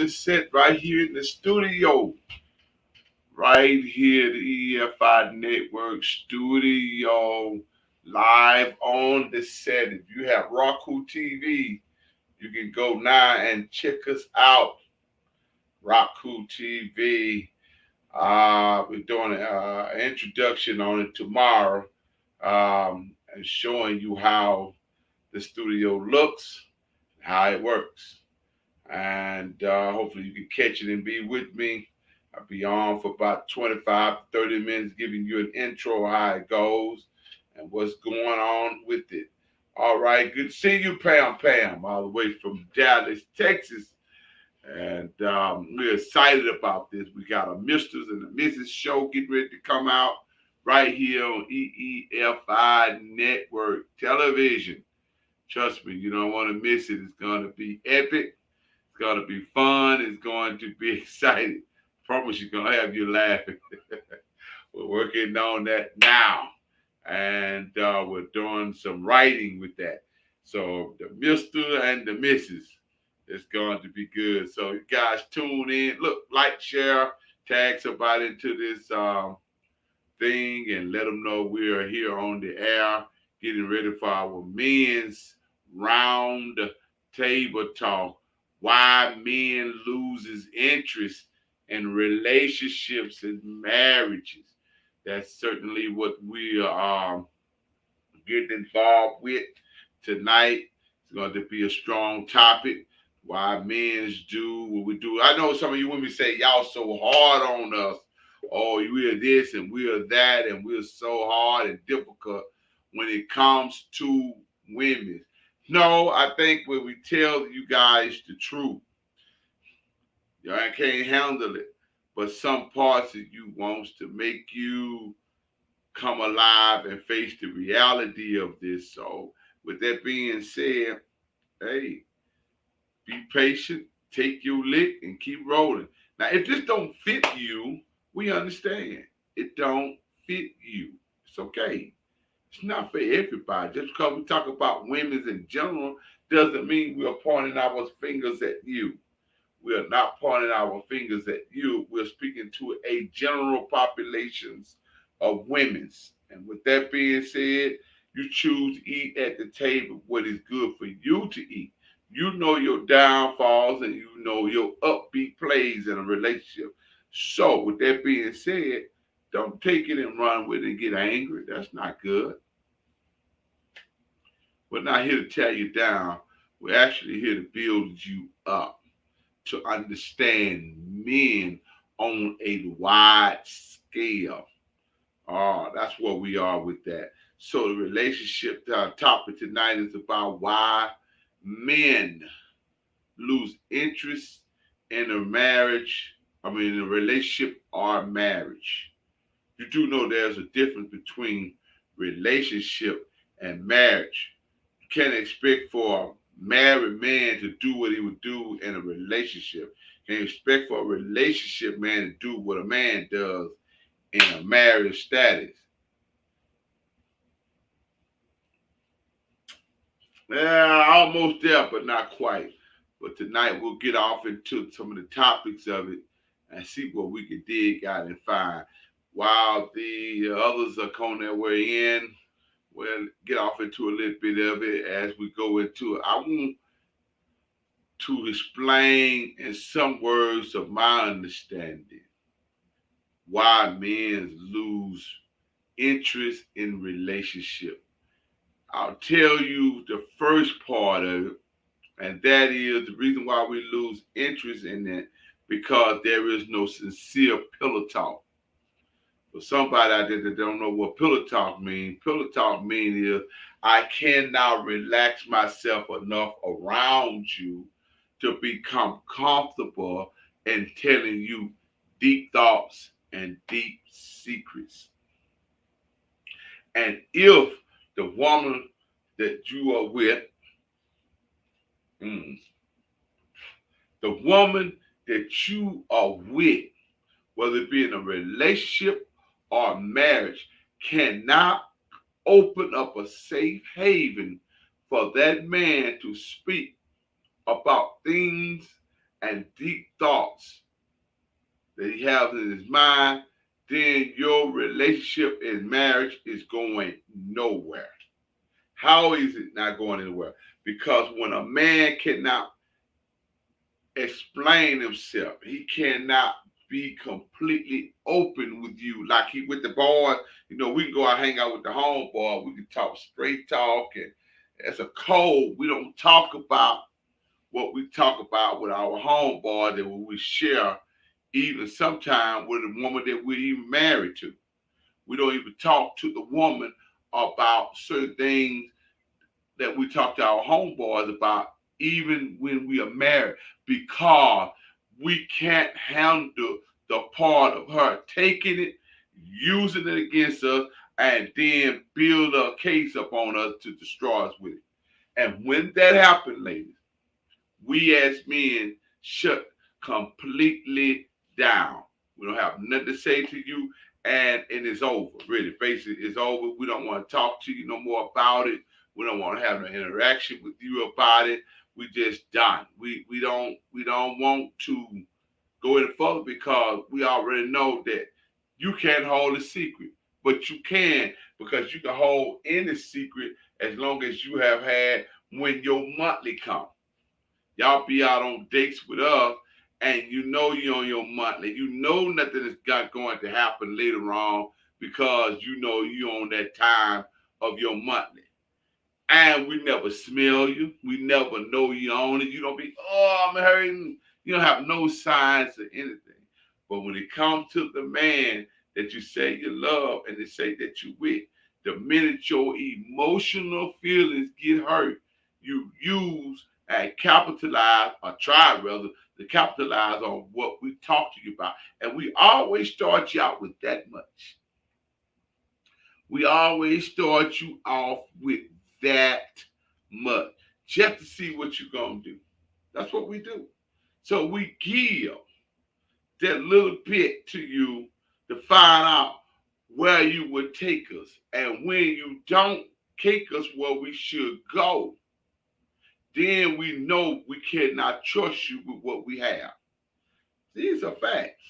the set right here in the studio. Right here, the EFI Network studio, live on the set. If you have Roku TV, you can go now and check us out. Roku TV. We're doing an introduction on it tomorrow, and showing you how the studio looks, how it works. And hopefully you can catch it and be with me. I'll be on for about 25 to 30 minutes, giving you an intro of how it goes and what's going on with it. All right, good to see you, Pam, all the way from Dallas, Texas. And we're excited about this. We got a Misters and a Mrs. show getting ready to come out right here on EEFI Network Television. Trust me, you don't want to miss it. It's going to be epic. It's going to be fun. It's going to be exciting. Promise you're going to have you laughing. We're working on that now. And we're doing some writing with that. So the Mr. and the Mrs. It's going to be good. So you guys tune in. Look, like, share, tag somebody into this thing and let them know we are here on the air getting ready for our men's round table talk. Why men loses interest in relationships and marriages. That's certainly what we are getting involved with tonight. It's going to be a strong topic. Why men do what we do. I know some of you women say y'all so hard on us. Oh, we are this and we are that, and we're so hard and difficult when it comes to women. No, I think when we tell you guys the truth, y'all can't handle it. But some parts of you wants to make you come alive and face the reality of this. So, with that being said, hey, be patient, take your lick, and keep rolling. Now, if this don't fit you, we understand. It don't fit you. It's okay. It's not for everybody. Just because we talk about women in general doesn't mean we are pointing our fingers at you. We are not pointing our fingers at you. We're speaking to a general populations of women's. And with that being said, you choose to eat at the table what is good for you to eat. You know your downfalls and you know your upbeat plays in a relationship. So, with that being said, don't take it and run with it and get angry. That's not good. We're not here to tear you down. We're actually here to build you up, to understand men on a wide scale. Oh, that's where we are with that. So the relationship topic tonight is about why men lose interest in a marriage, in a relationship or marriage. You do know there's a difference between relationship and marriage. You can't expect for a married man to do what he would do in a relationship. You can't expect for a relationship man to do what a man does in a marriage status. Yeah, almost there, but not quite. But tonight we'll get off into some of the topics of it and see what we can dig out and find. While the others are on their way in, we'll get off into a little bit of it as we go into it. I want to explain in some words of my understanding why men lose interest in relationship. I'll tell you the first part of it, and that is the reason why we lose interest in it because there is no sincere pillow talk. For somebody out there that don't know what pillow talk means is I cannot relax myself enough around you to become comfortable in telling you deep thoughts and deep secrets. And if the woman that you are with, mm, the woman that you are with, whether it be in a relationship or marriage, cannot open up a safe haven for that man to speak about things and deep thoughts that he has in his mind, then your relationship in marriage is going nowhere. How is it not going anywhere? Because when a man cannot explain himself, he cannot be completely open with you like he with the boys. We can go out hang out with the homeboy. We can talk straight talk, and as a code, we don't talk about what we talk about with our homeboy that we share, even sometime with a woman that we're even married to. We don't even talk to the woman about certain things that we talk to our homeboys about, even when we are married, because we can't handle the part of her taking it, using it against us, and then build a case upon us to destroy us with it. And when that happens, ladies, we as men shut completely down. We don't have nothing to say to you, and it's over. Really, basically, it's over. We don't want to talk to you no more about it. We don't want to have no interaction with you about it. We just done. We don't want to go any further because we already know that you can't hold a secret, but you can, because you can hold any secret as long as you have had when your monthly comes. Y'all be out on dates with us, and you're on your monthly. You know nothing is going to happen later on because you're on that time of your monthly. And we never smell you. We never know you on it. You don't be, oh, I'm hurting. You don't have no signs of anything. But when it comes to the man that you say you love and they say that you with, the minute your emotional feelings get hurt, you use and capitalize, or try rather, to capitalize on what we talk to you about. And we always start you out with that much. We always start you off with that much, just to see what you're going to do. That's what we do. So we give that little bit to you to find out where you would take us. And when you don't take us where we should go, then we know we cannot trust you with what we have. These are facts.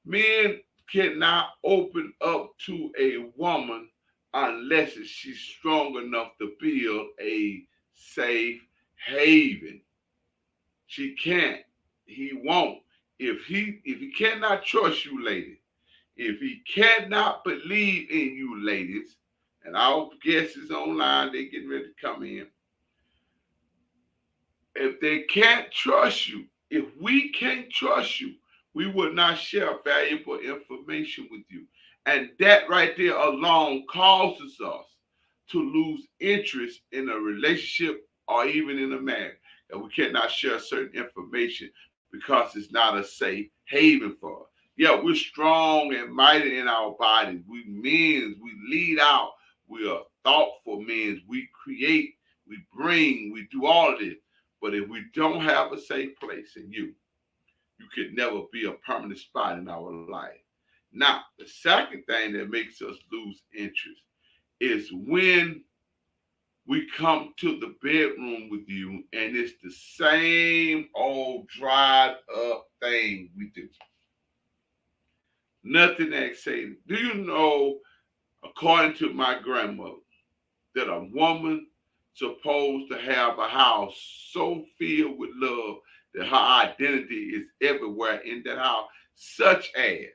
Men cannot open up to a woman unless she's strong enough to build a safe haven. She can't. He won't. If he cannot trust you, ladies, if he cannot believe in you, ladies, and our guests is online, they getting ready to come in. If they can't trust you, if we can't trust you, we will not share valuable information with you. And that right there alone causes us to lose interest in a relationship or even in a marriage. And we cannot share certain information because it's not a safe haven for us. Yeah, we're strong and mighty in our bodies. We men, we lead out. We are thoughtful men. We create, we bring, we do all of this. But if we don't have a safe place in you could never be a permanent spot in our life. Now, the second thing that makes us lose interest is when we come to the bedroom with you and it's the same old dried up thing we do. Nothing exciting. Do you know, according to my grandmother, that a woman supposed to have a house so filled with love that her identity is everywhere in that house, such as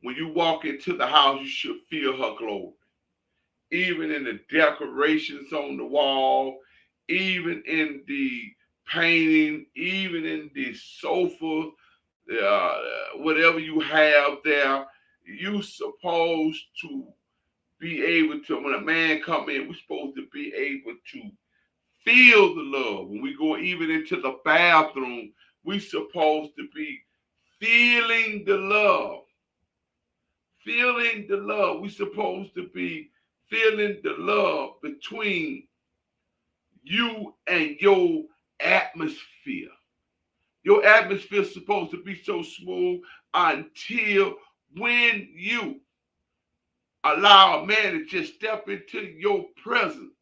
when you walk into the house, you should feel her glory. Even in the decorations on the wall, even in the painting, even in the sofa, whatever you have there, you supposed to be able to, when a man come in, we're supposed to be able to feel the love. When we go even into the bathroom, we supposed to be feeling the love. Feeling the love. We supposed to be feeling the love between you and your atmosphere. Your atmosphere is supposed to be so smooth until when you allow a man to just step into your presence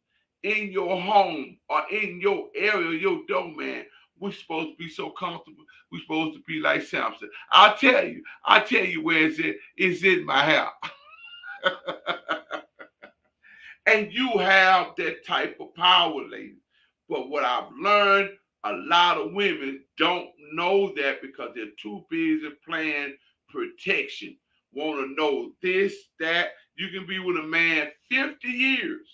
in your home or in your area, your domain, we're supposed to be so comfortable. We're supposed to be like Samson. I tell you where it's in. It's in my house. And you have that type of power, ladies. But what I've learned, a lot of women don't know that because they're too busy playing protection. Want to know this, that. You can be with a man 50 years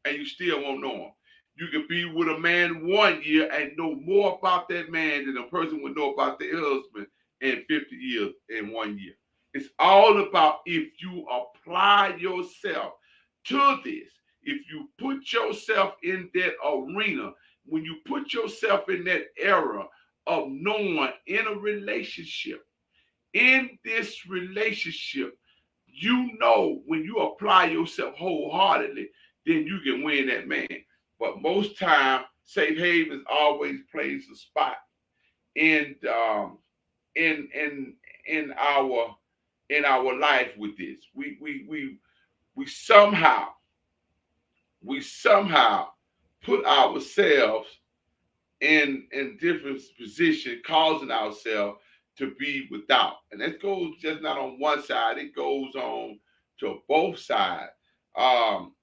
and you still won't know him. You can be with a man 1 year and know more about that man than a person would know about their husband in 50 years in 1 year. It's all about if you apply yourself to this. If you put yourself in that arena, when you put yourself in that era of knowing in a relationship, in this relationship, you know when you apply yourself wholeheartedly, then you can win that man. But most time, Safe Havens always plays a spot in in in in our in our life with this. We somehow we somehow put ourselves in different positions, causing ourselves to be without. And that goes just not on one side, it goes on to both sides. Um,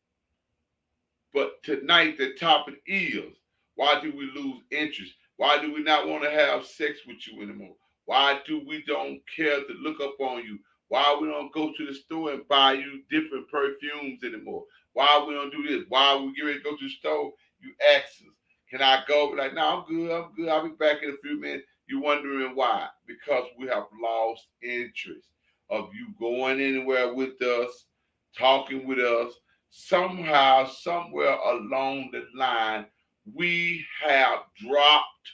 but tonight the topic is, why do we lose interest? Why do we not want to have sex with you anymore? Why do we don't care to look up on you? Why we don't go to the store and buy you different perfumes anymore? Why we don't do this? Why we get ready to go to the store? You ask us, can I go? We're like, no, I'm good. I'm good. I'll be back in a few minutes. You're wondering why? Because we have lost interest of you going anywhere with us, talking with us. Somehow, somewhere along the line, we have dropped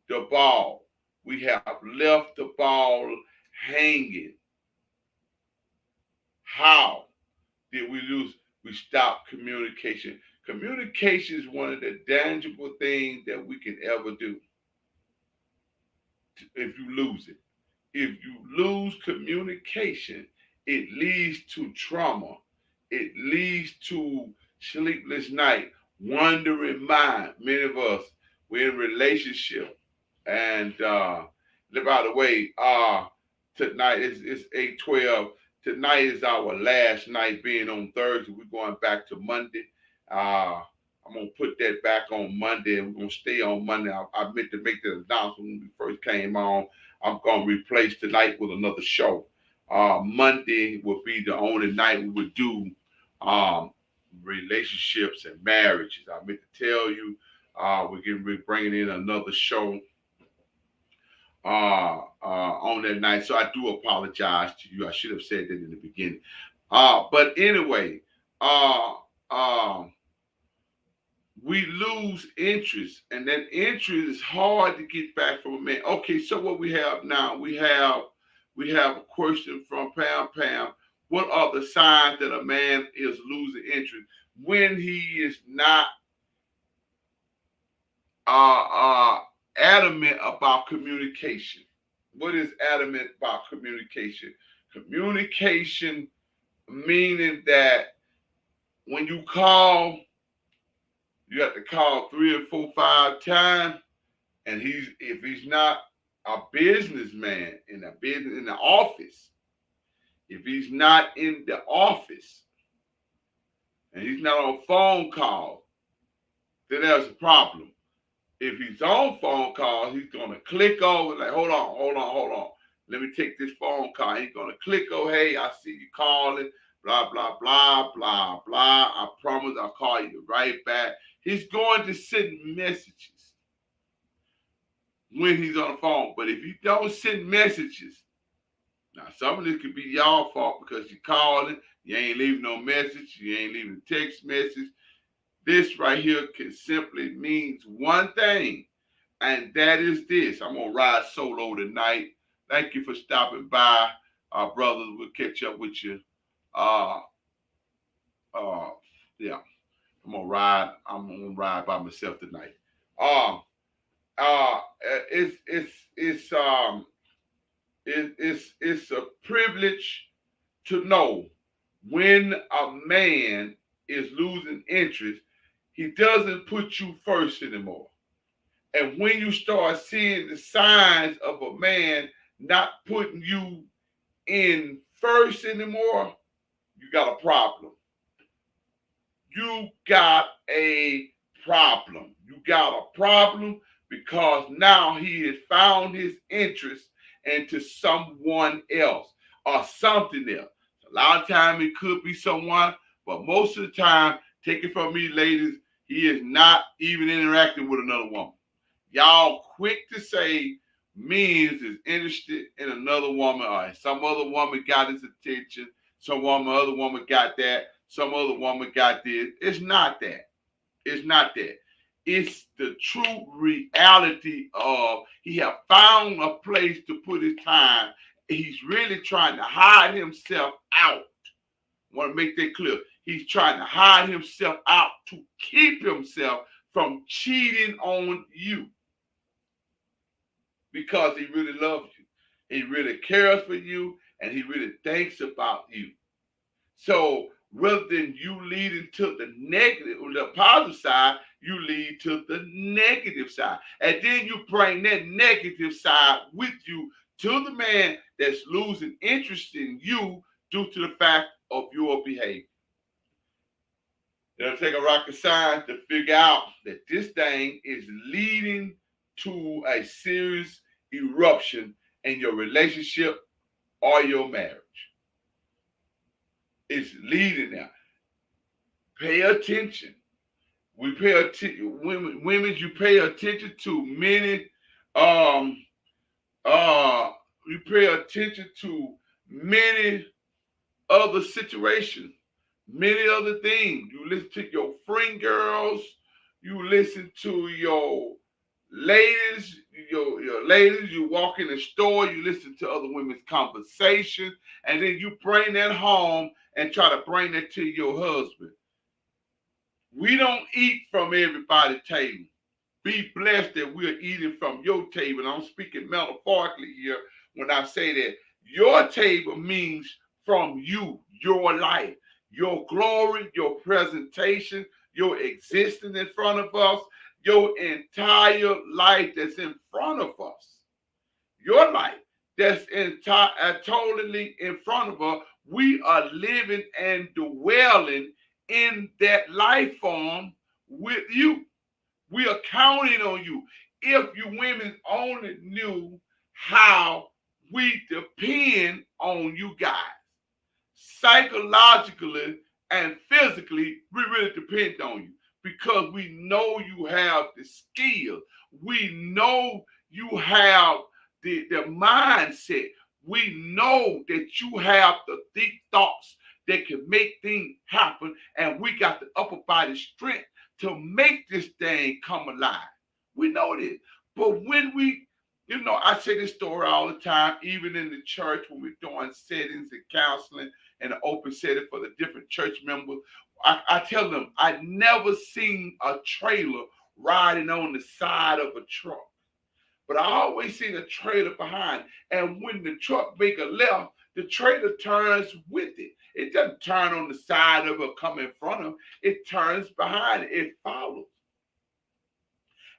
the ball. We have left the ball hanging. How did we lose? We stopped communication. Communication is one of the tangible things that we can ever do if you lose it. If you lose communication, it leads to trauma. It leads to sleepless night, wandering mind. Many of us, we're in relationship. And by the way, tonight is 8/12. Tonight is our last night being on Thursday. We're going back to Monday. I'm gonna put that back on Monday, and we're gonna stay on Monday. I meant to make the announcement when we first came on. I'm gonna replace tonight with another show. Monday will be the only night we would do um, relationships and marriages. I meant to tell you, we're bringing in another show on that night. So I do apologize to you. I should have said that in the beginning. But anyway, uh, um, we lose interest, and that interest is hard to get back from a man. Okay, so what we have now, we have a question from Pam. Pam, what are the signs that a man is losing interest when he is not uh, uh, adamant about communication? What is adamant about communication? Communication meaning that when you call, you have to call 3 or 4, 5 times, and if he's not a businessman in the office, if he's not in the office and he's not on phone call, then there's a problem. If he's on phone call, he's gonna click over like, hold on. Let me take this phone call. He's gonna click over, hey, I see you calling, blah, blah, blah, blah, blah. I promise I'll call you right back. He's going to send messages when he's on the phone. But if you don't send messages, now some of this could be y'all fault because you calling, you ain't leaving no message, you ain't leaving a text message. This right here can simply means one thing, and that is this. I'm gonna ride solo tonight. Thank you for stopping by. Our brothers will catch up with you. Uh uh yeah. I'm gonna ride by myself tonight. Um uh it's a privilege to know when a man is losing interest. He doesn't put you first anymore. And when you start seeing the signs of a man not putting you in first anymore, you got a problem. You got a problem. You got a problem because now he has found his interest into someone else or something else. A lot of time it could be someone, but most of the time, take it from me, ladies, he is not even interacting with another woman. Y'all quick to say means is interested in another woman or some other woman got his attention, other woman got that, some other woman got this. It's not that. It's not that. It's the true reality of he have found a place to put his time. He's really trying to hide himself out. I want to make that clear. He's trying to hide himself out to keep himself from cheating on you because he really loves you. He really cares for you and he really thinks about you. So rather than you leading to the negative or the positive side, you lead to the negative side. And then you bring that negative side with you to the man that's losing interest in you due to the fact of your behavior. It'll take a rocket science to figure out that this thing is leading to a serious eruption in your relationship or your marriage. It's leading there. Pay attention. We pay attention. Women, you pay attention to many. Um, you pay attention to many other situations, many other things. You listen to your friend girls. You listen to your ladies. Your ladies. You walk in the store. You listen to other women's conversation, and then you bring that home and try to bring that to your husband. We don't eat from everybody's table. Be blessed that we're eating from your table. I'm speaking metaphorically here when I say that your table means from you, your life, your glory, your presentation, your existence in front of us, your entire life that's in front of us. Your life that's totally in front of us. We are living and dwelling in that life form with you. We are counting on you. If you women only knew how we depend on you guys, psychologically and physically, we really depend on you because we know you have the skill. We know you have the mindset. We know that you have the deep thoughts that can make things happen, and we got the upper body strength to make this thing come alive. We know this. But when we, I say this story all the time, even in the church when we're doing settings and counseling and an open setting for the different church members, I tell them I never seen a trailer riding on the side of a truck. But I always see the trailer behind. And when the truck make a left, the trailer turns with it. It doesn't turn on the side of it or come in front of it. It turns behind it. It follows.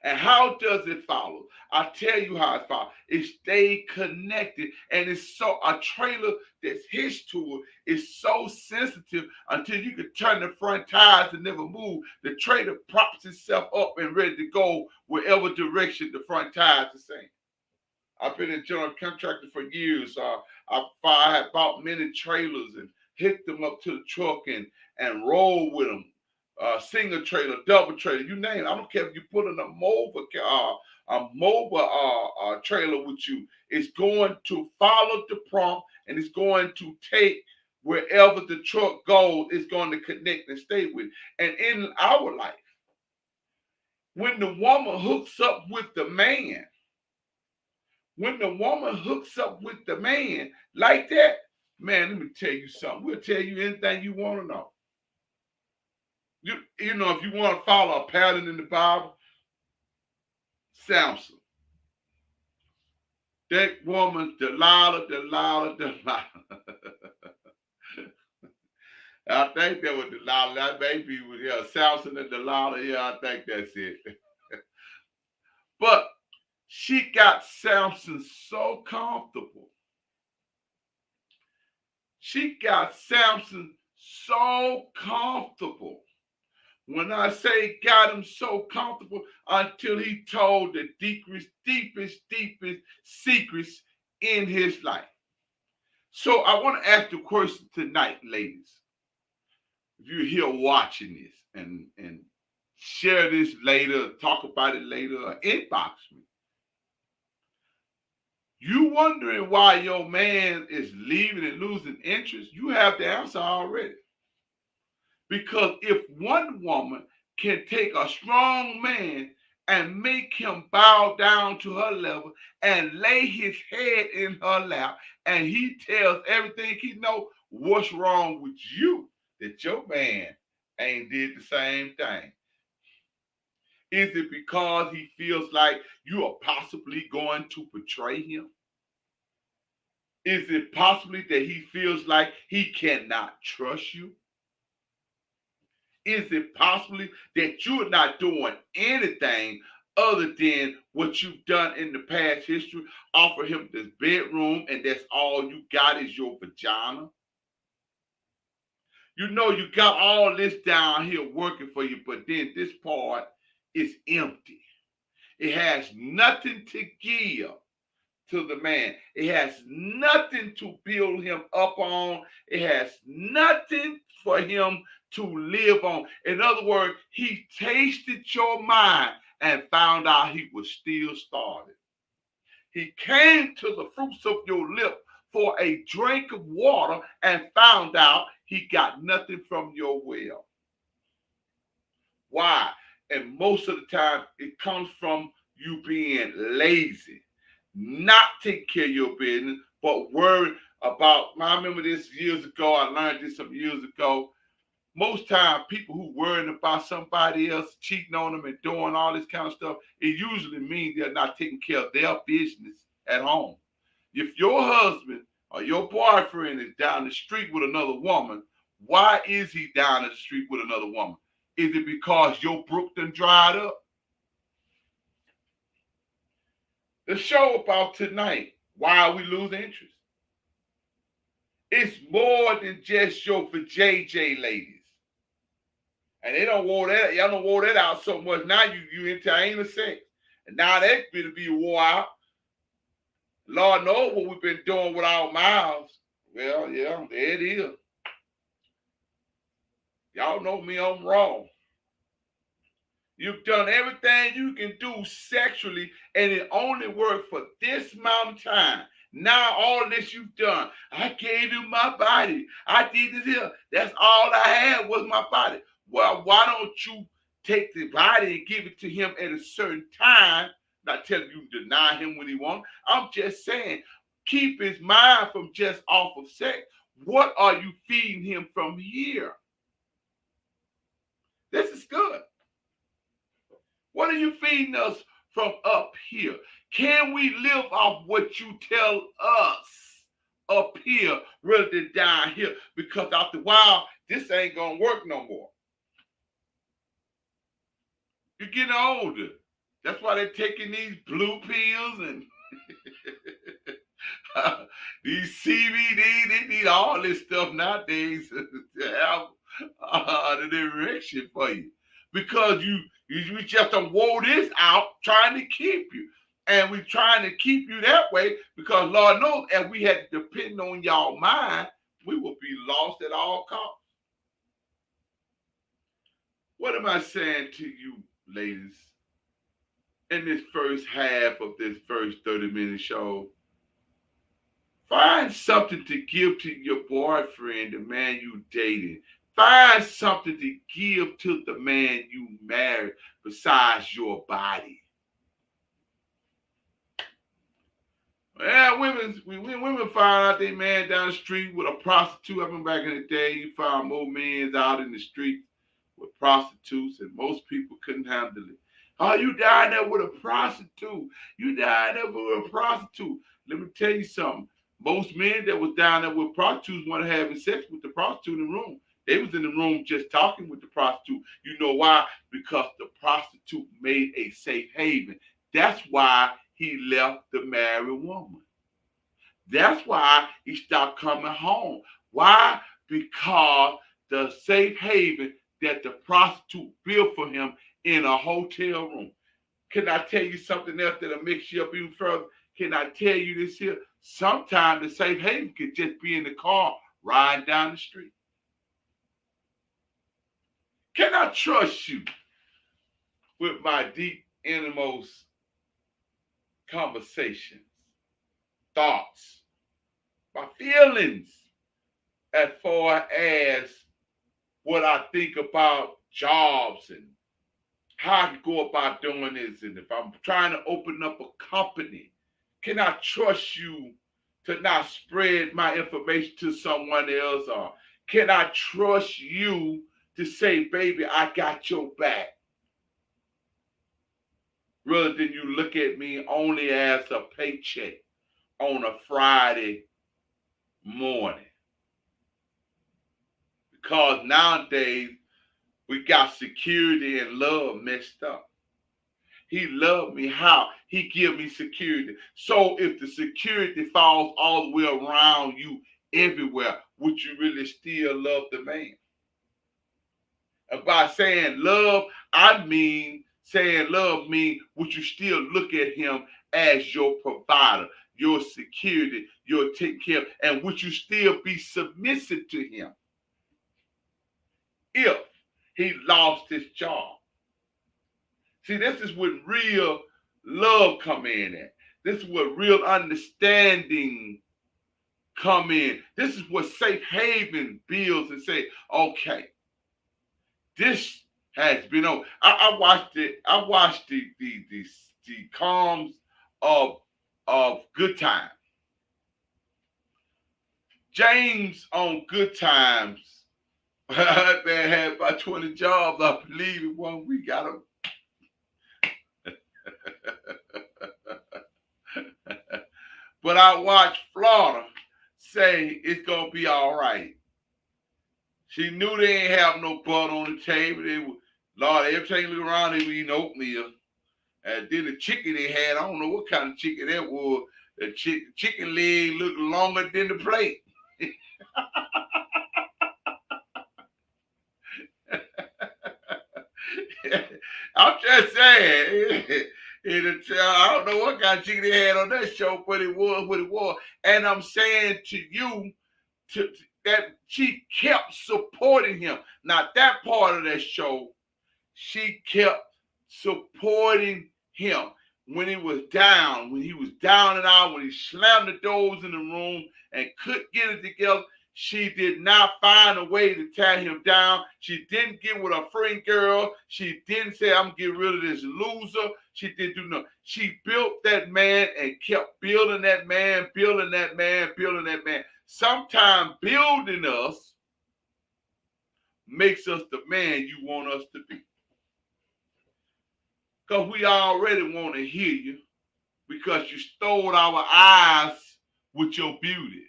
And how does it follow? I'll tell you how it follows. It stays connected. And it's so a trailer that's hitched to it is so sensitive until you can turn the front tires and never move. The trailer props itself up and ready to go wherever direction the front tires are saying. I've been a general contractor for years. I have bought many trailers and hit them up to the truck and roll with them. Single trailer, double trailer, you name it. I don't care if you put in a mobile trailer with you. It's going to follow the prompt and it's going to take wherever the truck goes. It's going to connect and stay with. And in our life, when the woman hooks up with the man, like that, man, let me tell you something. We'll tell you anything you want to know. You know, if you want to follow a pattern in the Bible, Samson. That woman, Delilah. I think that was Delilah. That maybe was Samson and Delilah. Yeah, I think that's it. But she got Samson so comfortable. She got Samson so comfortable. When I say got him so comfortable, until he told the deepest secrets in his life. So I want to ask the question tonight, ladies. If you're here watching this and share this later, talk about it later, or inbox me. You wondering why your man is leaving and losing interest? You have the answer already. Because if one woman can take a strong man and make him bow down to her level and lay his head in her lap, and he tells everything he knows, what's wrong with you that your man ain't did the same thing? Is it because he feels like you are possibly going to betray him? Is it possibly that he feels like he cannot trust you? Is it possibly that you're not doing anything other than what you've done in the past history? Offer him this bedroom and that's all you got is your vagina? You know you got all this down here working for you, but then this part is empty. It has nothing to give to the man. It has nothing to build him up on. It has nothing for him to live on. In other words, he tasted your mind and found out he was still starving. He came to the fruits of your lip for a drink of water and found out he got nothing from your well. Why? And most of the time, it comes from you being lazy, not taking care of your business, but worried about. I remember this years ago. I learned this some years ago. Most time, people who worrying about somebody else cheating on them and doing all this kind of stuff, it usually means they're not taking care of their business at home. If your husband or your boyfriend is down the street with another woman, why is he down the street with another woman? Is it because your brook done dried up? The show about tonight, why we lose interest. It's more than just your for JJ ladies. And they don't want that, y'all don't want that out so much. Now you into anal sex. And now that's gonna be wore out. Lord knows what we've been doing with our mouths. Well, yeah, there it is. Y'all know me, I'm wrong. You've done everything you can do sexually, and it only worked for this amount of time. Now all this you've done, I gave you my body. I did this here. That's all I had was my body. Well, why don't you take the body and give it to him at a certain time? Not telling you to deny him when he wants. I'm just saying, keep his mind from just off of sex. What are you feeding him from here? This is good. What are you feeding us from up here? Can we live off what you tell us up here rather than down here? Because after a while, this ain't going to work no more. You're getting older. That's why they're taking these blue pills and these CBD. They need all this stuff nowadays to have the direction for you. Because you just don't wore this out trying to keep you. And we're trying to keep you that way because Lord knows if we had to depend on y'all mind, we would be lost at all costs. What am I saying to you, ladies? In this first half of this first 30-minute show, find something to give to your boyfriend, the man you dated. Find something to give to the man you married besides your body. Yeah, women find out they man down the street with a prostitute. I remember back in the day, you found more men out in the street with prostitutes, and most people couldn't handle it. Oh, you died there with a prostitute. You died there with a prostitute. Let me tell you something. Most men that was down there with prostitutes weren't having sex with the prostitute in the room. They was in the room just talking with the prostitute. You know why? Because the prostitute made a safe haven. That's why he left the married woman. That's why he stopped coming home. Why? Because the safe haven that the prostitute built for him in a hotel room. Can I tell you something else that'll mix you up even further? Can I tell you this here? Sometimes the safe haven could just be in the car riding down the street. Can I trust you with my deep innermost conversations, thoughts, my feelings, as far as what I think about jobs and how I can go about doing this? And if I'm trying to open up a company, can I trust you to not spread my information to someone else? Or can I trust you to say, baby, I got your back? Rather than you look at me only as a paycheck on a Friday morning. Because nowadays, we got security and love messed up. He loved me. How? He give me security. So if the security falls all the way around you everywhere, would you really still love the man? And by saying love, I mean saying love means would you still look at him as your provider, your security, your take care, and would you still be submissive to him if he lost his job? See, this is what real love come in at. This is what real understanding come in. This is what safe haven builds and say, okay, this has been on. I watched it. I watched the comms of Good Times. James on Good Times. That man had about 20 jobs, I believe, in 1 week. I don't. But I watched Florida say it's gonna be all right. She knew they ain't have no butter on the table. They were, Lord, every time you look around, they were eating oatmeal. And then the chicken they had, I don't know what kind of chicken that was. The chicken leg looked longer than the plate. I'm just saying. I don't know what kind of chicken they had on that show, but it was what it was. And I'm saying to you that she kept supporting him. Now, that part of that show, she kept supporting him when he was down and out, when he slammed the doors in the room and couldn't get it together. She did not find a way to tear him down. She didn't get with a friend girl. She didn't say, I'm getting rid of this loser. She didn't do nothing. She built that man and kept building that man, building that man, building that man. Sometimes building us makes us the man you want us to be. Because we already want to hear you because you stole our eyes with your beauty.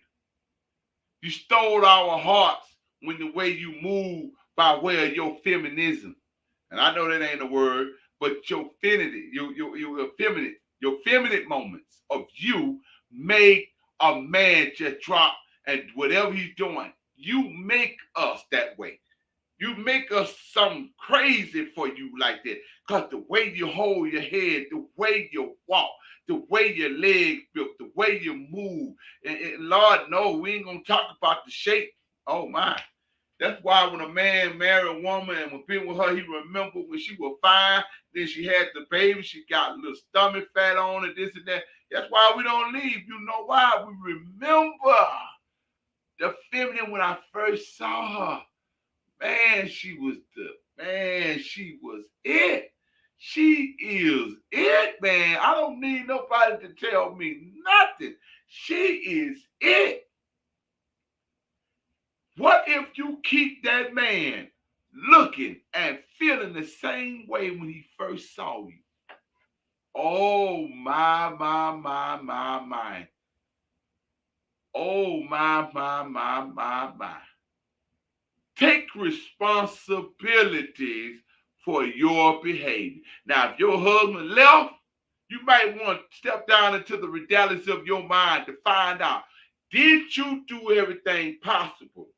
You stole our hearts when the way you move by way of your feminism. And I know that ain't a word, but your femininity, your feminine moments of you make a man just drop and whatever he's doing, you make us that way. You make us something crazy for you like that. Because the way you hold your head, the way you walk, the way your legs built, the way you move. And Lord, no, we ain't going to talk about the shape. Oh, my. That's why when a man married a woman and was been with her, he remembered when she was fine, then she had the baby, she got a little stomach fat on and this and that. That's why we don't leave. You know why? We remember the feminine when I first saw her. Man, she was it. She is it, man. I don't need nobody to tell me nothing. She is it. What if you keep that man looking and feeling the same way when he first saw you? Oh, my. Oh, my. Take responsibilities for your behavior. Now, if your husband left, you might want to step down into the realities of your mind to find out, did you do everything possible?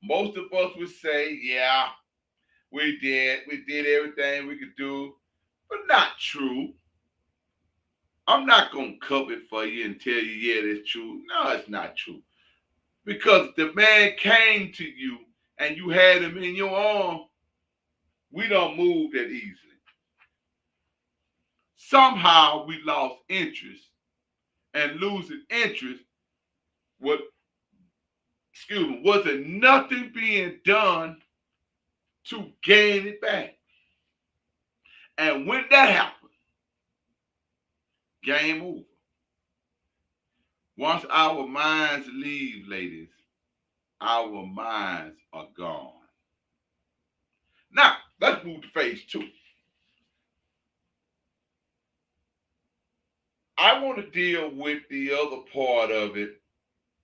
Most of us would say, yeah, we did. We did everything we could do, but not true. I'm not going to cover it for you and tell you, yeah, that's true. No, it's not true. Because the man came to you and you had him in your arm, we don't move that easily. Somehow we lost interest, and losing interest wasn't nothing being done to gain it back. And when that happened, game over. Once our minds leave, ladies, our minds are gone. Now, let's move to phase 2. I want to deal with the other part of it,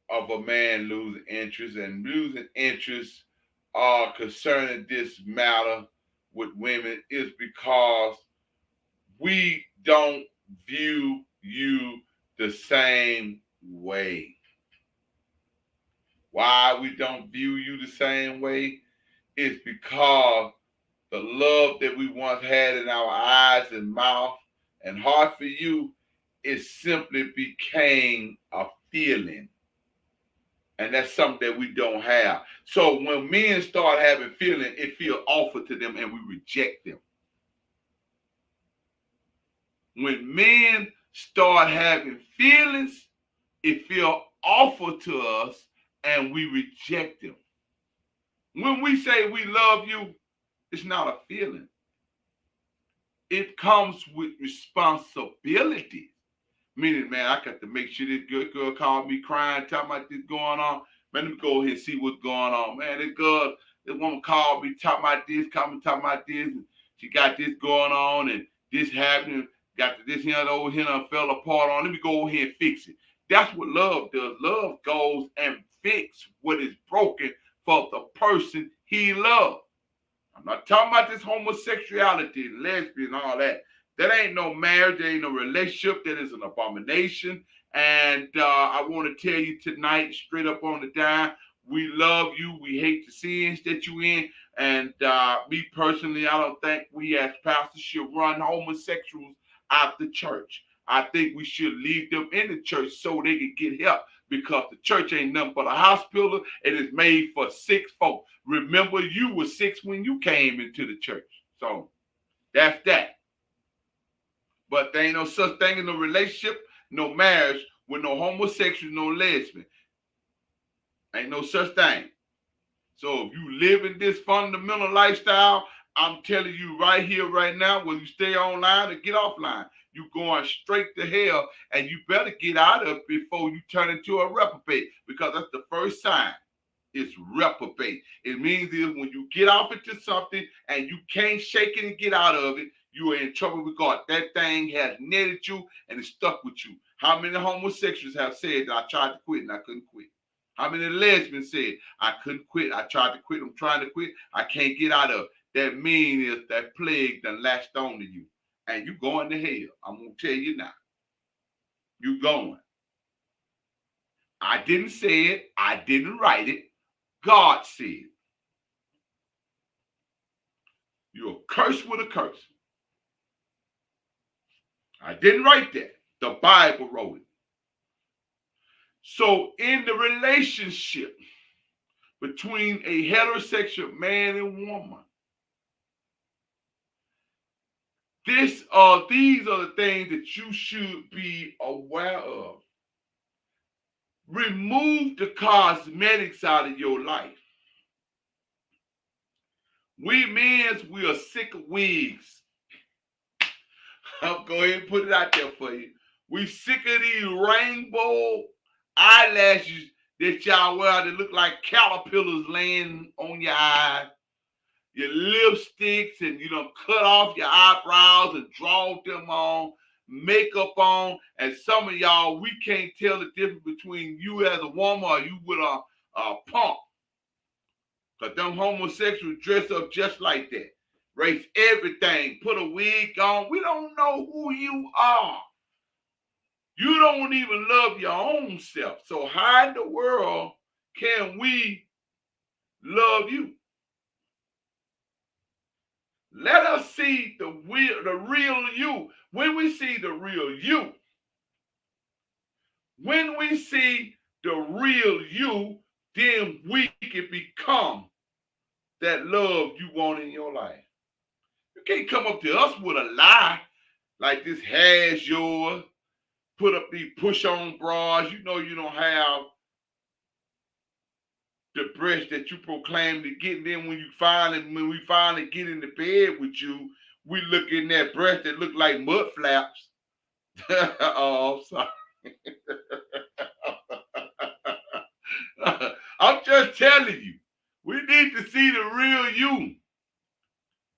of a man losing interest, and losing interest concerning this matter with women is because we don't view you the same way. Why we don't view you the same way is because the love that we once had in our eyes and mouth and heart for you, it simply became a feeling. And that's something that we don't have. So when men start having feeling, it feels awful to them and we reject them. When men start having feelings, it feels awful to us and we reject them. When we say we love you, it's not a feeling. It comes with responsibility. Meaning, man, I got to make sure this good girl called me crying, talking about this going on. Man, let me go ahead and see what's going on. Man, this woman called me, talking about this, talking about this. And she got this going on and this happening. Got this here, over here, and fell apart on. Let me go ahead and fix it. That's what love does. Love goes and fix what is broken for the person he loves. I'm not talking about this homosexuality, lesbian, all that. That ain't no marriage. There ain't no relationship. That is an abomination. And I want to tell you tonight, straight up on the dime, we love you. We hate the sins that you in. And me personally, I don't think we as pastors should run homosexuals out the church. I think we should leave them in the church so they can get help, because the church ain't nothing but a hospital. It is made for sick folk. Remember, you were sick when you came into the church. So that's that. But there ain't no such thing in no relationship, no marriage with no homosexual, no lesbian. Ain't no such thing. So if you live in this fundamental lifestyle, I'm telling you right here, right now, whether you stay online or get offline, you're going straight to hell, and you better get out of it before you turn into a reprobate, because that's the first sign. It's reprobate. It means is when you get off into something and you can't shake it and get out of it, you are in trouble with God. That thing has netted you and it's stuck with you. How many homosexuals have said that I tried to quit and I couldn't quit? How many lesbians said I couldn't quit? I tried to quit. I'm trying to quit. I can't get out of it. That means is that plague done latched on to you. And you going to hell. I'm going to tell you now. You going. I didn't say it. I didn't write it. God said. You're cursed with a curse. I didn't write that. The Bible wrote it. So in the relationship between a heterosexual man and woman, these are the things that you should be aware of. Remove the cosmetics out of your life. We men, we are sick of wigs. I'll go ahead and put it out there for you. We sick of these rainbow eyelashes that y'all wear that look like caterpillars laying on your eyes. Your lipsticks, and you done cut off your eyebrows and draw them on, makeup on, and some of y'all, we can't tell the difference between you as a woman or you with a pump. Because them homosexuals dress up just like that. Race everything, put a wig on. We don't know who you are. You don't even love your own self. So how in the world can we love you? Let us see the real you. When we see the real you, when we see the real you, then we can become that love you want in your life. You can't come up to us with a lie like this has yours, put up these push-on bras. You know you don't have the breast that you proclaim to get. And then when we finally get in the bed with you, we look in that breast that look like mud flaps. Oh, sorry. I'm just telling you, we need to see the real you.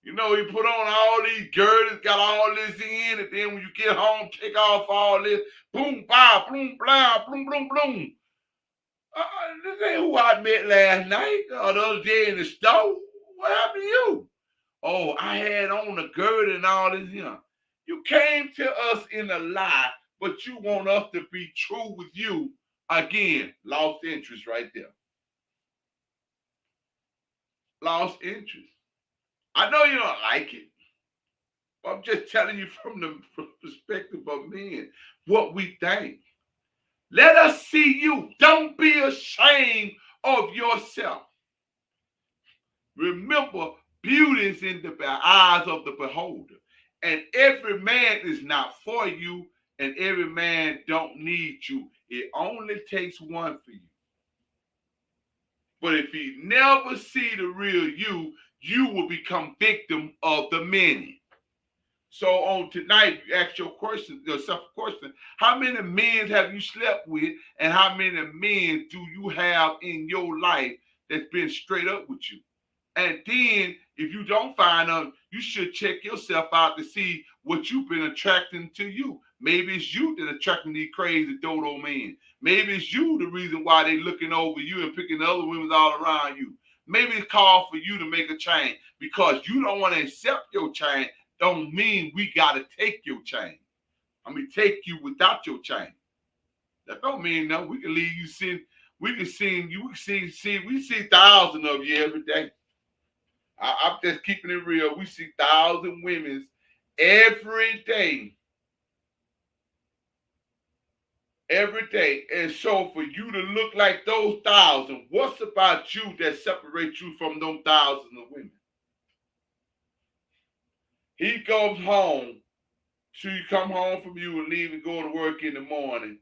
You know, he put on all these girdles, got all this in, and then when you get home, take off all this, boom, bah, boom, blah, boom, boom, boom. This ain't who I met last night or the other day in the store. What happened to you? Oh, I had on a girdle and all this, You came to us in a lie, but you want us to be true with you. Again, lost interest right there. Lost interest. I know you don't like it. But I'm just telling you from the perspective of men what we think. Let us see you. Don't be ashamed of yourself. Remember, beauty is in the eyes of the beholder. And every man is not for you, and every man don't need you. It only takes one for you. But if you never see the real you, you will become victim of the many. So on tonight, you ask yourself a question: how many men have you slept with, and how many men do you have in your life that's been straight up with you? And then, if you don't find them, you should check yourself out to see what you've been attracting to you. Maybe it's you that attracting these crazy dodo men. Maybe it's you the reason why they looking over you and picking other women all around you. Maybe it's called for you to make a change because you don't want to accept your change. Don't mean we gotta take your change. I mean, take you without your change. That don't mean no. We can leave you sitting. We can see you. We see thousands of you every day. I'm just keeping it real. We see 1,000 women every day. Every day. And so for you to look like those 1,000, what's about you that separates you from those thousands of women? He goes home. So you come home from you and leave and go to work in the morning.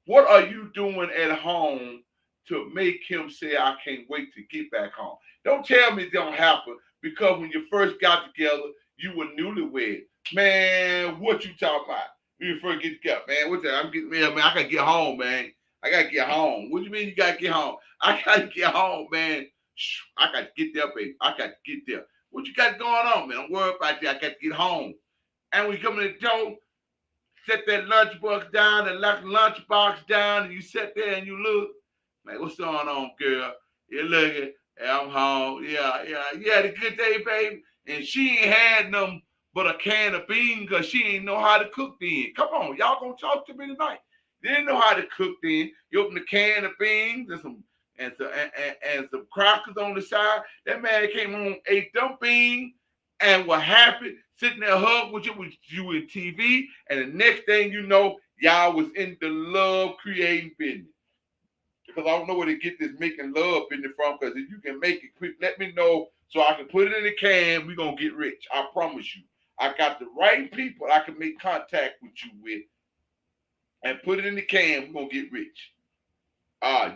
What are you doing at home to make him say, I can't wait to get back home? Don't tell me it don't happen because when you first got together, you were newlywed. Man, what you talking about? When you first get together, man, what's that? Man, I gotta get home, man. I gotta get home. What do you mean you gotta get home? I gotta get home, man. I gotta get there, baby. I gotta get there. What you got going on, man? Don't worry about that. I gotta get home. And when you come in the door, set that lunchbox down, and lock the lunchbox down, and you sit there and you look, like, what's going on, girl? You looking, yeah, I'm home. Yeah. You had a good day, baby. And she ain't had nothing but a can of beans because she ain't know how to cook then. Come on, y'all gonna talk to me tonight. They didn't know how to cook then. You open a can of beans and some crackers on the side. That man came home, ate them beans, and was happy, sitting there hug with you in TV. And the next thing you know, y'all was in the love creating business. Because I don't know where to get this making love business from. Because if you can make it quick, let me know so I can put it in the can. We're gonna get rich. I promise you. I got the right people I can make contact with you with and put it in the can. We're gonna get rich.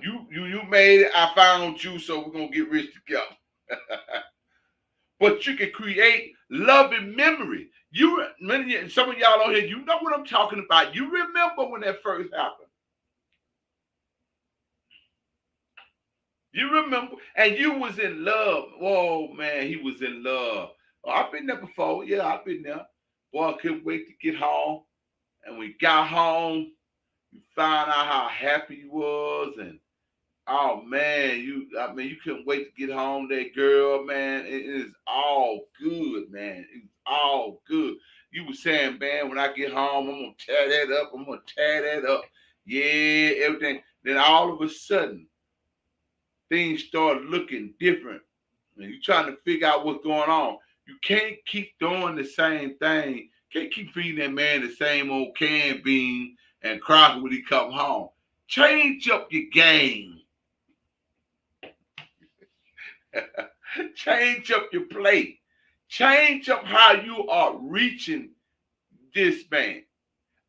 You made it. I found you, so we're gonna get rich together. But you can create loving memory. Some of y'all on here, you know what I'm talking about. You remember when that first happened. You remember, and you was in love. Oh man, he was in love. Oh, I've been there before. Yeah, I've been there. Boy, I couldn't wait to get home. And we got home, you found out how happy he was, and Oh man, you couldn't wait to get home, that girl, man. It is all good, man. It's all good. You were saying, man, when I get home, I'm gonna tear that up. I'm gonna tear that up. Yeah, everything. Then all of a sudden, things start looking different. And you trying to figure out what's going on. You can't keep doing the same thing. Can't keep feeding that man the same old canned bean and cracker when he come home. Change up your game. Change up your plate. Change up how you are reaching this man.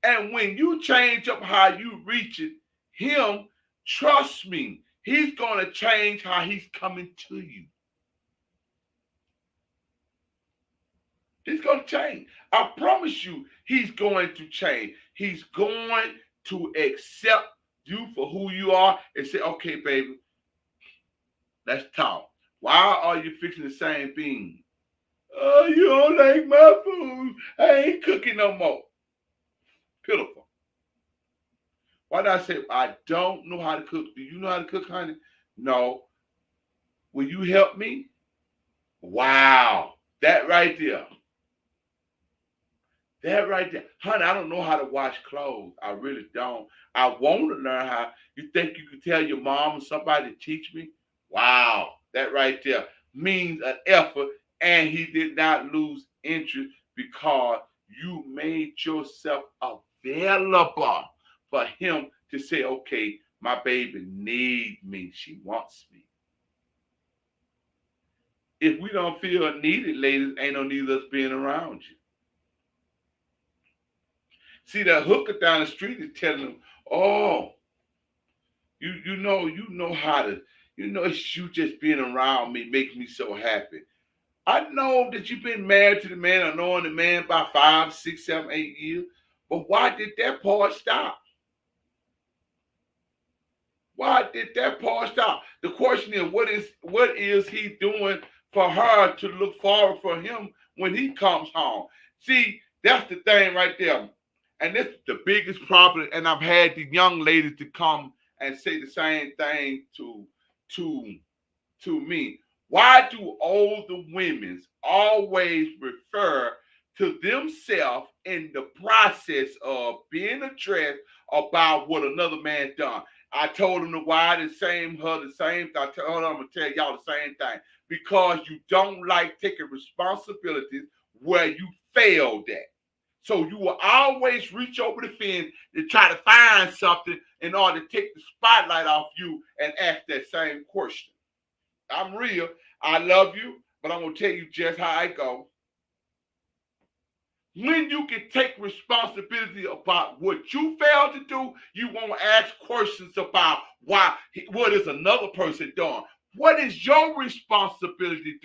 And when you change up how you reaching him, trust me, he's going to change how he's coming to you. He's going to change. I promise you, he's going to change. He's going to accept you for who you are and say, okay, baby, let's talk. Why are you fixing the same thing? Oh, you don't like my food. I ain't cooking no more. Pitiful. Why did I say I don't know how to cook? Do you know how to cook, honey? No. Will you help me? Wow. That right there. That right there. Honey, I don't know how to wash clothes. I really don't. I want to learn how. You think you could tell your mom or somebody to teach me? Wow. That right there means an effort, and he did not lose interest because you made yourself available for him to say, okay, my baby needs me. She wants me. If we don't feel needed, ladies, ain't no need of us being around you. See, that hooker down the street is telling them, oh, you know how to, it's you just being around me makes me so happy. I know that you've been married to the man or knowing the man by 5, 6, 7, 8 years, but why did that part stop? Why did that part stop? The question is, what is he doing for her to look forward for him when he comes home? See, that's the thing right there. And this is the biggest problem. And I've had the young ladies to come and say the same thing to to me. Why do older women always refer to themselves in the process of being addressed about what another man done? I told them to why the same her the same. I told them I'm gonna tell y'all the same thing because you don't like taking responsibilities where you failed at. So you will always reach over the fence to try to find something in order to take the spotlight off you and ask that same question. I'm real. I love you, but I'm gonna tell you just how I go. When you can take responsibility about what you failed to do, you won't ask questions about what is another person doing. What is your responsibility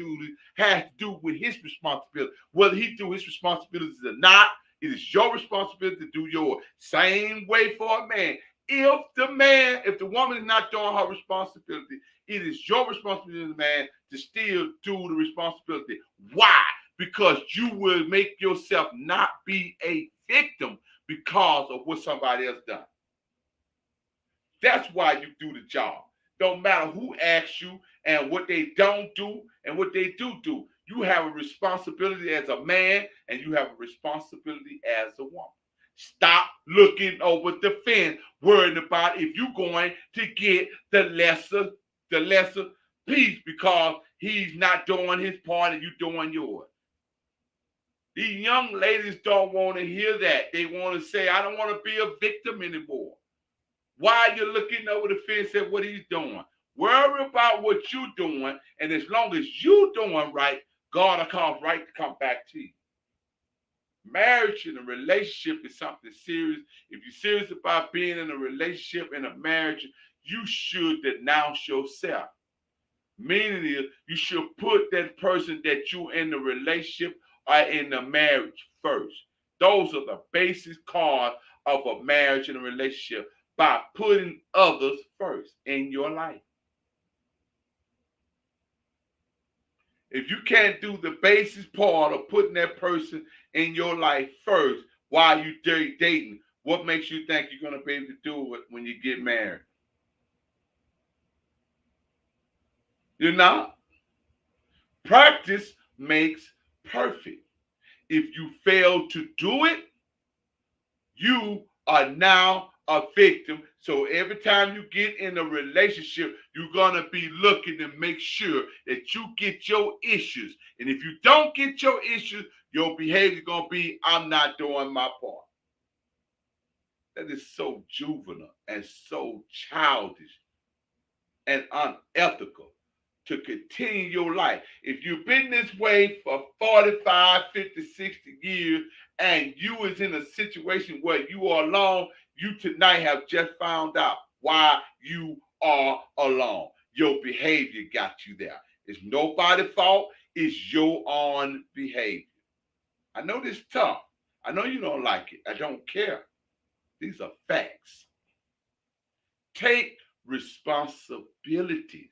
has to do with his responsibility. Whether he do his responsibilities or not, it is your responsibility to do yours. Same way for a man. If the woman is not doing her responsibility, it is your responsibility as a man to still do the responsibility. Why? Because you will make yourself not be a victim because of what somebody else done. That's why you do the job. Don't matter who asks you and what they don't do and what they do. You have a responsibility as a man and you have a responsibility as a woman. Stop looking over the fence, worrying about if you're going to get the lesser piece because he's not doing his part and you doing yours. These young ladies don't want to hear that. They want to say, I don't want to be a victim anymore. Why are you looking over the fence at what he's doing? Worry about what you're doing, and as long as you're doing right, God will come right to come back to you. Marriage and a relationship is something serious. If you're serious about being in a relationship and a marriage, you should denounce yourself. Meaning is you should put that person that you in the relationship or in the marriage first. Those are the basic cause of a marriage and a relationship by putting others first in your life. If you can't do the basic part of putting that person in your life first while you're dating, what makes you think you're going to be able to do it when you get married? You're not. Practice makes perfect. If you fail to do it, you are now a victim. So every time you get in a relationship, you're going to be looking to make sure that you get your issues. And if you don't get your issues, your behavior is going to be, I'm not doing my part. That is so juvenile and so childish and unethical to continue your life. If you've been this way for 45, 50, 60 years, and you is in a situation where you are alone, you tonight have just found out why you are alone. Your behavior got you there. It's nobody's fault. It's your own behavior. I know this is tough. I know you don't like it. I don't care. These are facts. Take responsibilities.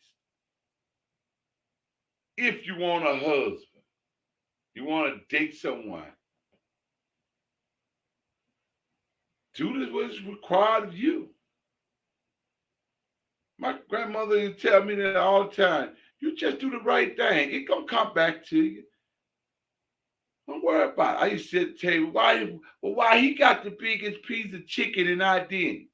If you want a husband, you want to date someone, do this what is required of you. My grandmother used to tell me that all the time. You just do the right thing. It's gonna come back to you. Don't worry about it. I used to tell you why he got the biggest piece of chicken and I didn't.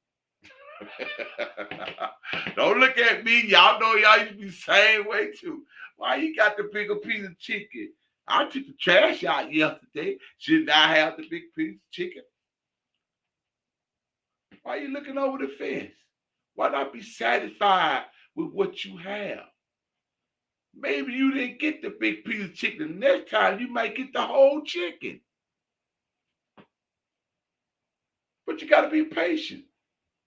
Don't look at me. Y'all know y'all used to be the same way too. Why he got the bigger piece of chicken? I took the trash out yesterday. Shouldn't I have the big piece of chicken? Why are you looking over the fence? Why not be satisfied with what you have? Maybe you didn't get the big piece of chicken. The next time you might get the whole chicken. But you got to be patient.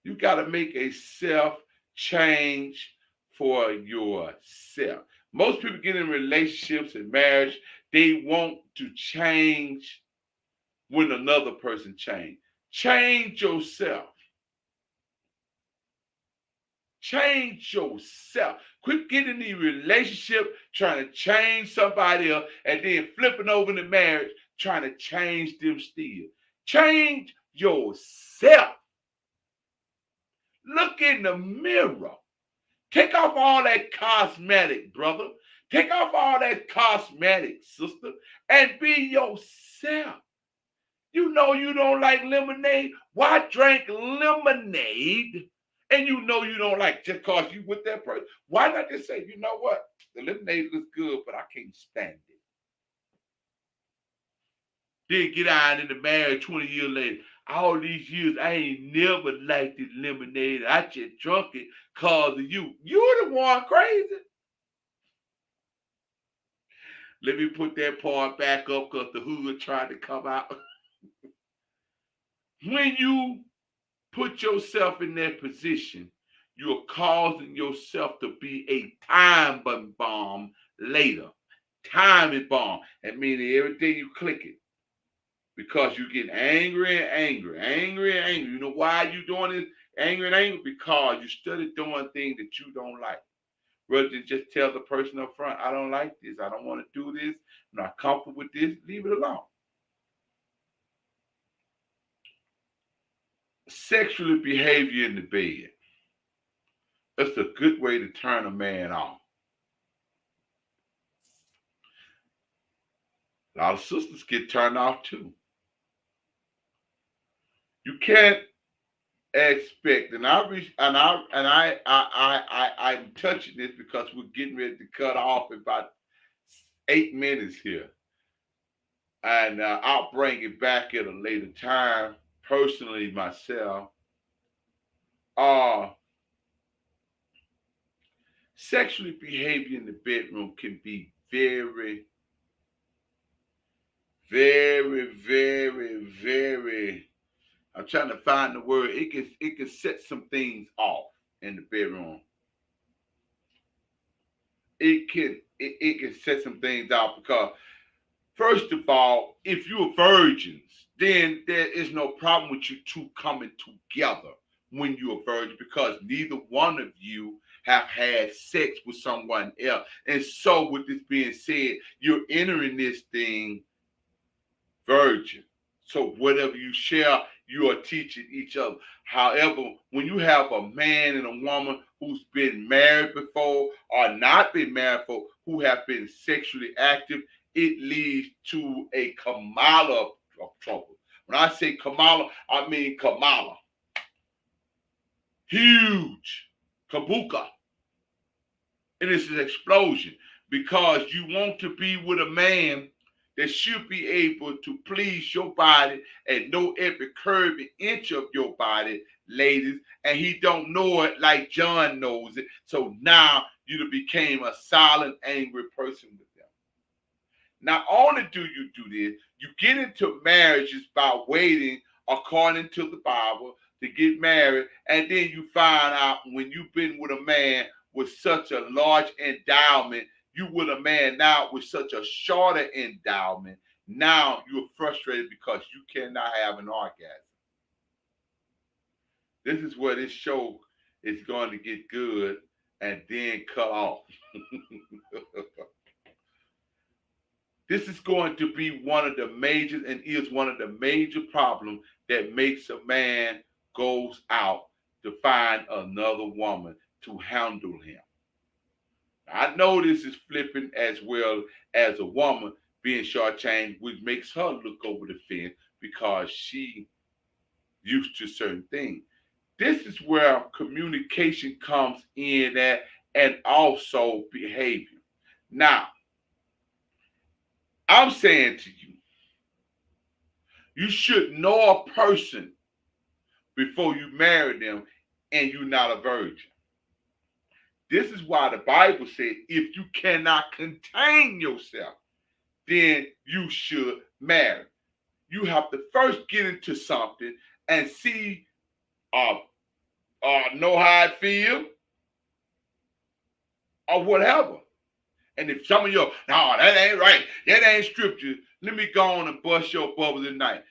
You got to make a self change for yourself. Most people get in relationships and marriage, they want to change when another person change. Change yourself. Change yourself. Quit getting in the relationship trying to change somebody else and then flipping over the marriage trying to change them still. Change yourself. Look in the mirror. Take off all that cosmetic, brother. Take off all that cosmetic, sister, and be yourself. You know you don't like lemonade. Why drink lemonade? And you know you don't like just because you with that person. Why not just say, you know what? The lemonade looks good, but I can't stand it. Then get out in the marriage 20 years later. All these years, I ain't never liked this lemonade. I just drunk it because of you. You're the one crazy. Let me put that part back up because the hood tried to come out. When you put yourself in that position, you're causing yourself to be a time bomb later. Timing bomb. That means everything you click it. Because you get angry and angry, angry and angry. You know why you doing this? Angry and angry? Because you started doing things that you don't like. Rather than just tell the person up front, I don't like this. I don't want to do this. I'm not comfortable with this. Leave it alone. Sexual behavior in the bed. That's a good way to turn a man off. A lot of sisters get turned off too. You can't expect, and I'm touching this because we're getting ready to cut off in about 8 minutes here, and I'll bring it back at a later time. Personally, myself, uh, sexual behavior in the bedroom can be very, very, very, very. I'm trying to find the word. It can set some things off in the bedroom. It can set some things off because first of all, if you're virgins, then there is no problem with you two coming together when you're a virgin because neither one of you have had sex with someone else. And so, with this being said, you're entering this thing virgin. So whatever you share, you are teaching each other. However, when you have a man and a woman who's been married before or not been married before, who have been sexually active, it leads to a Kamala of trouble. When I say Kamala, I mean Kamala. Huge. Kabuka. And it's an explosion because you want to be with a man that should be able to please your body and know every curvy inch of your body, ladies, and he don't know it like John knows it. So now you became a silent, angry person with them. Not only do you do this, you get into marriages by waiting according to the Bible to get married, and then you find out when you've been with a man with such a large endowment, you with a man now with such a shorter endowment, now you're frustrated because you cannot have an orgasm. This is where this show is going to get good and then cut off. This is going to be one of the major and is one of the major problems that makes a man goes out to find another woman to handle him. I know this is flipping as well as a woman being shortchanged, which makes her look over the fence because she used to certain things. This is where communication comes in at, and also behavior. Now, I'm saying to you, you should know a person before you marry them and you're not a virgin. This is why the Bible said if you cannot contain yourself, then you should marry. You have to first get into something and see, know how it feels or whatever. And if some of you, no, that ain't right, that ain't scripture, let me go on and bust your bubble tonight.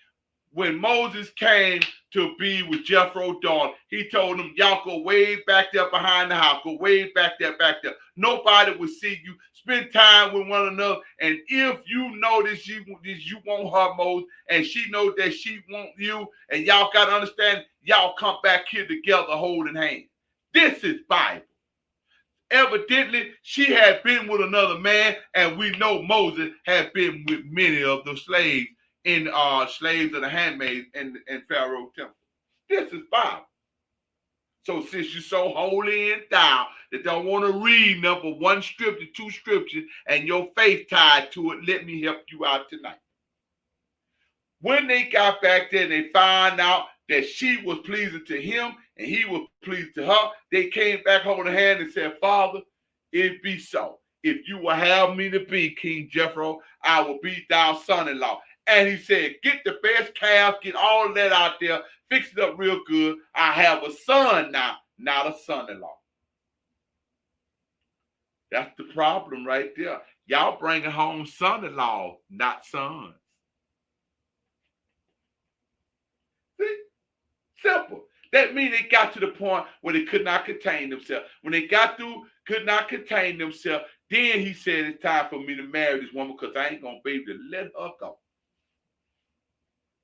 When Moses came to be with Jethro's daughter, he told them, y'all go way back there behind the house, go way back there. Nobody will see you. Spend time with one another. And if you know that you want her, Moses, and she knows that she want you, and y'all got to understand, y'all come back here together holding hands. This is Bible. Evidently, she had been with another man, and we know Moses had been with many of the slaves in slaves of the handmaids in Pharaoh's temple. This is Bible. So since you're so holy and thou that don't want to read number one scripture, two scriptures, and your faith tied to it, let me help you out tonight. When they got back there and they found out that she was pleasing to him and he was pleasing to her, they came back holding hand and said, Father, it be so. If you will have me to be King Jethro, I will be thy son-in-law. And he said, get the best calf, get all of that out there, fix it up real good. I have a son now, not a son-in-law. That's the problem right there. Y'all bringing home son-in-law, not sons. See? Simple. That means they got to the point where they could not contain themselves. When they got through, could not contain themselves, then he said, it's time for me to marry this woman because I ain't going to be able to let her go.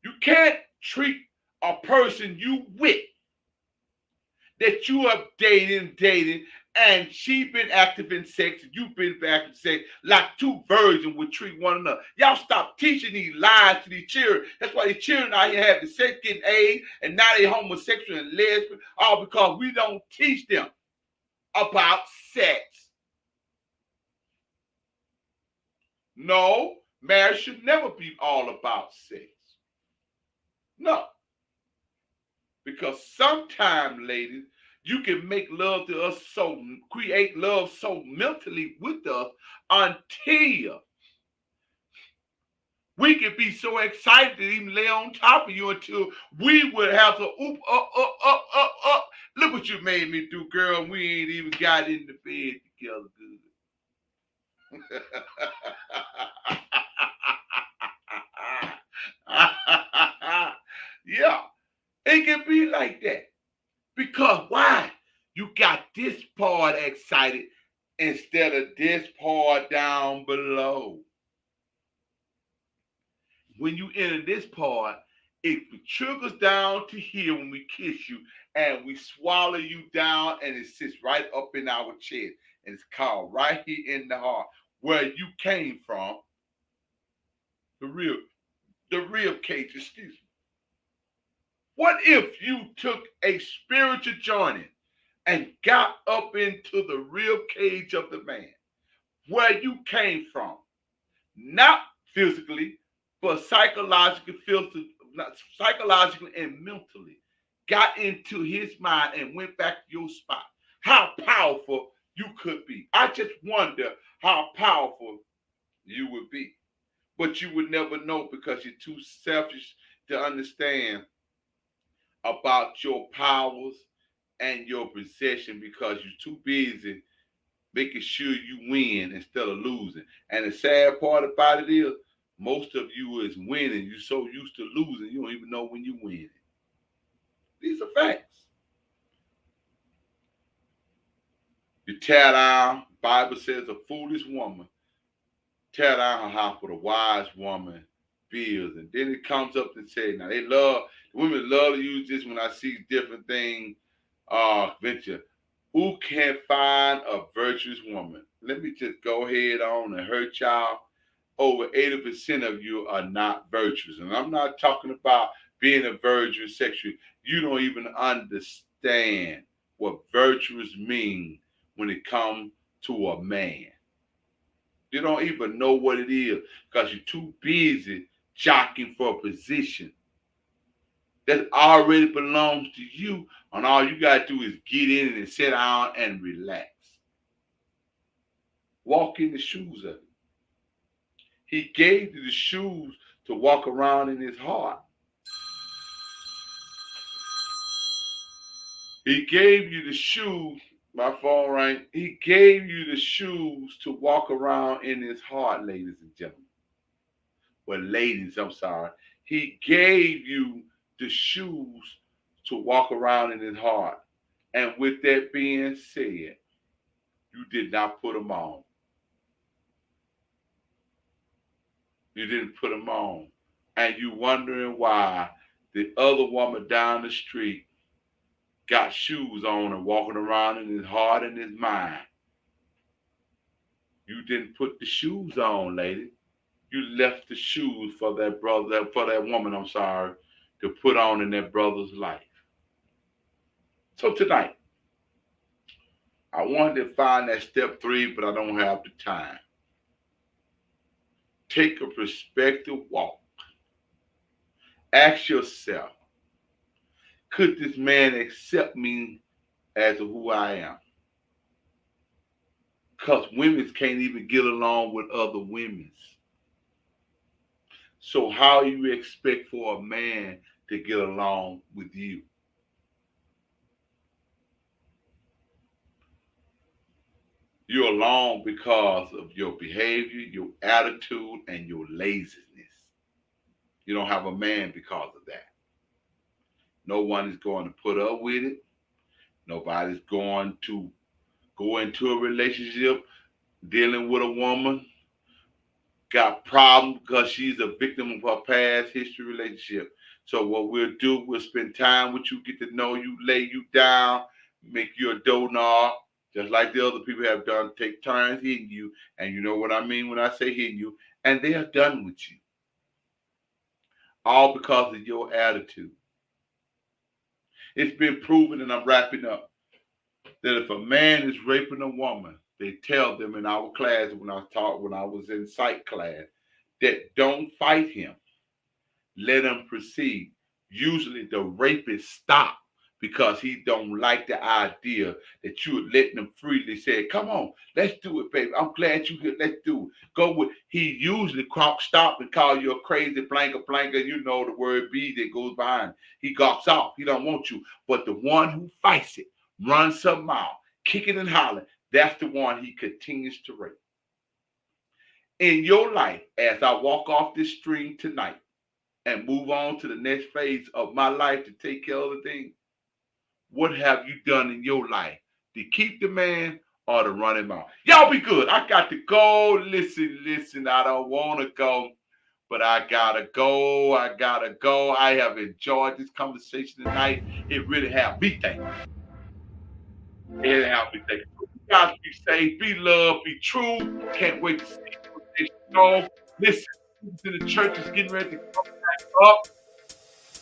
You can't treat a person you with that you are dating, and she been active in sex, and you've been active in sex, like two virgins would treat one another. Y'all stop teaching these lies to these children. That's why these children out here having sex, getting AIDS, and now they homosexual and lesbian, all because we don't teach them about sex. No, marriage should never be all about sex. No. Because sometimes, ladies, you can make love to us create love so mentally with us until we can be so excited to even lay on top of you until we would have to oop, up. Look what you made me do, girl. We ain't even got in the bed together good. Yeah, it can be like that. Because why? You got this part excited instead of this part down below. When you enter this part, It trickles down to here when we kiss you and we swallow you down and it sits right up in our chest. And it's called right here in the heart where you came from, the real cage, excuse me. What if you took a spiritual journey and got up into the real cage of the man where you came from? Not physically, but psychologically and mentally. Got into his mind and went back to your spot. How powerful you could be. I just wonder how powerful you would be. But you would never know because you're too selfish to understand about your powers and your possession because you're too busy making sure you win instead of losing. And the sad part about it is, most of you is winning. You're so used to losing, you don't even know when you win. These are facts. You tear down, Bible says a foolish woman tear down her house, but a wise woman builds. And then it comes up and says, now women love to use this when I see different things venture. Who can find a virtuous woman? Let me just go ahead on and hurt y'all. Over 80% of you are not virtuous. And I'm not talking about being a virtuous sexually. You don't even understand what virtuous means when it comes to a man. You don't even know what it is because you're too busy jockeying for a position that already belongs to you, and all you got to do is get in it and sit down and relax. Walk in the shoes of it. He gave you the shoes to walk around in his heart. He gave you the shoes. My phone rang. He gave you the shoes to walk around in his heart, ladies and gentlemen. Well, ladies, I'm sorry. He gave you the shoes to walk around in his heart. And with that being said, you did not put them on. You didn't put them on. And you wondering why the other woman down the street got shoes on and walking around in his heart and his mind. You didn't put the shoes on, lady. You left the shoes for that brother, for that woman, I'm sorry, to put on in that brother's life. So tonight, I wanted to find that step 3, but I don't have the time. Take a perspective walk. Ask yourself, could this man accept me as who I am? Because women can't even get along with other women. So how you expect for a man to get along with you? You're alone because of your behavior, your attitude, and your laziness. You don't have a man because of that. No one is going to put up with it. Nobody's going to go into a relationship dealing with a woman got problems because she's a victim of her past history relationship. So what we'll do, we'll spend time with you, get to know you, lay you down, make you a doorknob, just like the other people have done, take turns hitting you. And you know what I mean when I say hitting you. And they are done with you. All because of your attitude. It's been proven, and I'm wrapping up, that if a man is raping a woman, they tell them in our class when I was in psych class, that don't fight him. Let him proceed. Usually the rapist stop because he don't like the idea that you are letting him freely say, come on, let's do it, baby. I'm glad you here. Let's do it. Go with. He usually stop and call you a crazy blanker. You know the word B that goes behind. He gawks off. He don't want you. But the one who fights it, runs some mile, kicking and hollering, that's the one he continues to rape. In your life, as I walk off this stream tonight and move on to the next phase of my life to take care of the thing, what have you done in your life to keep the man or to run him out? Y'all be good. I got to go. Listen. I don't want to go. But I gotta go. I have enjoyed this conversation tonight. It really have me thinking. It have me thinking. You guys be safe, be loved, be true. Can't wait to see you this show. Listen, the church is getting ready to come back up,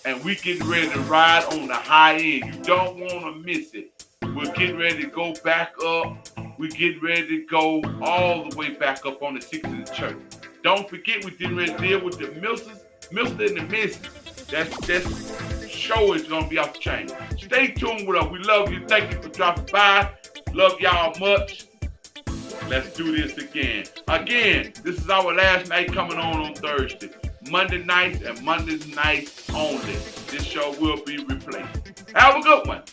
and we getting ready to ride on the high end. You don't want to miss it. We're getting ready to go back up. We're getting ready to go all the way back up on the 6th of the church. Don't forget, we're getting ready to deal with the Mr. and the Missus. That show is going to be off the chain. Stay tuned with us. We love you. Thank you for dropping by. Love y'all much. Let's do this again. Again, this is our last night coming on Thursday. Monday nights and Monday nights only. This show will be replaced. Have a good one.